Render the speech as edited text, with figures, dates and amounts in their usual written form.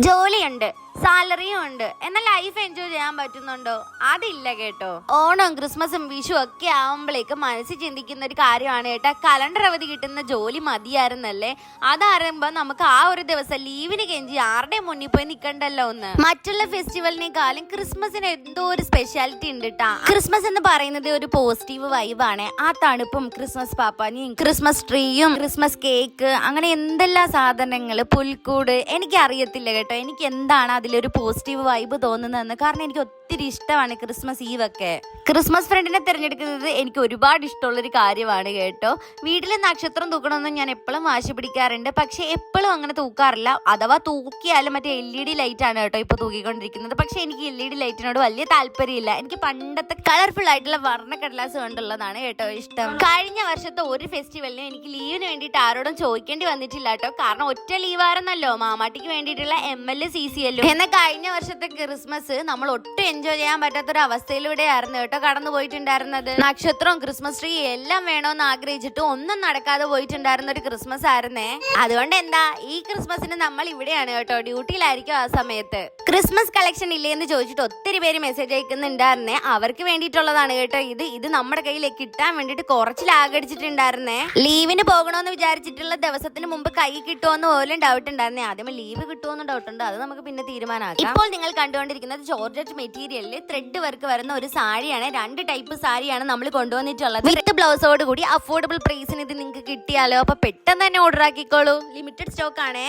ജോലിയുണ്ട്, സാലറിയും ഉണ്ട്, എന്നാൽ ലൈഫ് എൻജോയ് ചെയ്യാൻ പറ്റുന്നുണ്ടോ? അതില്ല കേട്ടോ. ഓണം, ക്രിസ്മസും വിഷു ഒക്കെ ആവുമ്പോഴേക്ക് മനസ്സിൽ ചിന്തിക്കുന്ന ഒരു കാര്യമാണ് കേട്ടാ, കലണ്ടർ അവധി കിട്ടുന്ന ജോലി മതിയായിരുന്നല്ലേ. അതറിയുമ്പോ നമുക്ക് ആ ഒരു ദിവസം ലീവിന് കെഞ്ചി ആരുടെ മുന്നിൽ പോയി നിൽക്കണ്ടല്ലോ ഒന്ന്. മറ്റുള്ള ഫെസ്റ്റിവലിനേക്കാളും ക്രിസ്മസിന് എന്തോ ഒരു സ്പെഷ്യാലിറ്റി ഉണ്ട് കേട്ടാ. ക്രിസ്മസ് എന്ന് പറയുന്നത് ഒരു പോസിറ്റീവ് വൈബാണ്. ആ തണുപ്പും ക്രിസ്മസ് പാപ്പാനിയും ക്രിസ്മസ് ട്രീയും ക്രിസ്മസ് കേക്ക് അങ്ങനെ എന്തെല്ലാം സാധനങ്ങള്, പുൽക്കൂട്, എനിക്ക് അറിയത്തില്ല കേട്ടോ. എനിക്ക് എന്താണ് അതിലൊരു പോസിറ്റീവ് വൈബ് തോന്നുന്നതെന്ന്. കാരണം എനിക്ക് ഒത്തിരി ഇഷ്ടമാണ് ക്രിസ്മസ് ഈവ് ഒക്കെ. ക്രിസ്മസ് ഫ്രണ്ടിനെ തിരഞ്ഞെടുക്കുന്നത് എനിക്ക് ഒരുപാട് ഇഷ്ടമുള്ളൊരു കാര്യമാണ് കേട്ടോ. വീട്ടിലെ നക്ഷത്രം തൂക്കണമെന്ന് ഞാൻ എപ്പോഴും വാശി പിടിക്കാറുണ്ട്, പക്ഷെ എപ്പോഴും അങ്ങനെ തൂക്കാറില്ല. അഥവാ തൂക്കിയാലും മറ്റേ LED ലൈറ്റ് ആണ് കേട്ടോ ഇപ്പൊ തൂക്കിക്കൊണ്ടിരിക്കുന്നത്. പക്ഷെ എനിക്ക് LED ലൈറ്റിനോട് വലിയ താല്പര്യമില്ല. എനിക്ക് പണ്ടത്തെ കളർഫുൾ ആയിട്ടുള്ള വർണ്ണക്കടലാസ് കൊണ്ടുള്ളതാണ് കേട്ടോ ഇഷ്ടം. കഴിഞ്ഞ വർഷത്തെ ഒരു ഫെസ്റ്റിവലിനും എനിക്ക് ലീവിന് വേണ്ടിയിട്ട് ആരോടും ചോദിക്കേണ്ടി വന്നിട്ടില്ല കേട്ടോ. കാരണം ഒറ്റ ലീവായിരുന്നല്ലോ, മാമാട്ടിക്ക് വേണ്ടിയിട്ടുള്ള ML CCL. എന്നാൽ കഴിഞ്ഞ വർഷത്തെ ക്രിസ്മസ് നമ്മൾ ഒട്ടും എൻജോയ് ചെയ്യാൻ പറ്റാത്തൊരു അവസ്ഥയിലൂടെയായിരുന്നു കേട്ടോ കടന്നു പോയിട്ടുണ്ടായിരുന്നത്. നക്ഷത്രവും ക്രിസ്മസ് ട്രീ എല്ലാം വേണോന്ന് ആഗ്രഹിച്ചിട്ട് ഒന്നും നടക്കാതെ പോയിട്ടുണ്ടായിരുന്ന ഒരു ക്രിസ്മസ് ആയിരുന്നേ. അതുകൊണ്ട് എന്താ, ഈ ക്രിസ്മസിന് നമ്മൾ ഇവിടെയാണ് കേട്ടോ, ഡ്യൂട്ടിയിലായിരിക്കും ആ സമയത്ത്. ക്രിസ്മസ് കളക്ഷൻ ഇല്ലേന്ന് ചോദിച്ചിട്ട് ഒത്തിരി പേര് മെസ്സേജ് അയക്കുന്നുണ്ടായിരുന്നേ. അവർക്ക് വേണ്ടിയിട്ടുള്ളതാണ് കേട്ടോ ഇത് നമ്മുടെ കയ്യിലേക്ക് കിട്ടാൻ വേണ്ടിയിട്ട് കുറച്ച് ലാഗടിച്ചിട്ടുണ്ടായിരുന്നേ. ലീവിന് പോകണമെന്ന് വിചാരിച്ചിട്ടുള്ള ദിവസത്തിന് മുമ്പ് കൈ കിട്ടുമെന്ന് പോലും ഡൗട്ട് ഉണ്ടായിരുന്നേ. ആദ്യം ലീവ് കിട്ടുമെന്ന് ഡൗട്ട് ഉണ്ട്, അത് നമുക്ക് പിന്നെ തീരുമാനമാക്കാം. ഇപ്പോൾ നിങ്ങൾ കണ്ടുകൊണ്ടിരിക്കുന്നത് ജോർജറ്റ് മെറ്റീരിയലിൽ ത്രെഡ് വർക്ക് വരുന്ന ഒരു സാരിയാണ്. 2 ടൈപ്പ് സാരിയാണ് നമ്മൾ കൊണ്ടുവന്നിട്ടുള്ളത്. വിത്ത് ബ്ലൗസോട് കൂടി അഫോർഡബിൾ പ്രൈസിന് ഇത് നിങ്ങൾക്ക് കിട്ടിയാലോ. അപ്പൊ പെട്ടെന്ന് തന്നെ ഓർഡർ ആക്കിക്കോളൂ. ലിമിറ്റഡ് സ്റ്റോക്ക് ആണേ.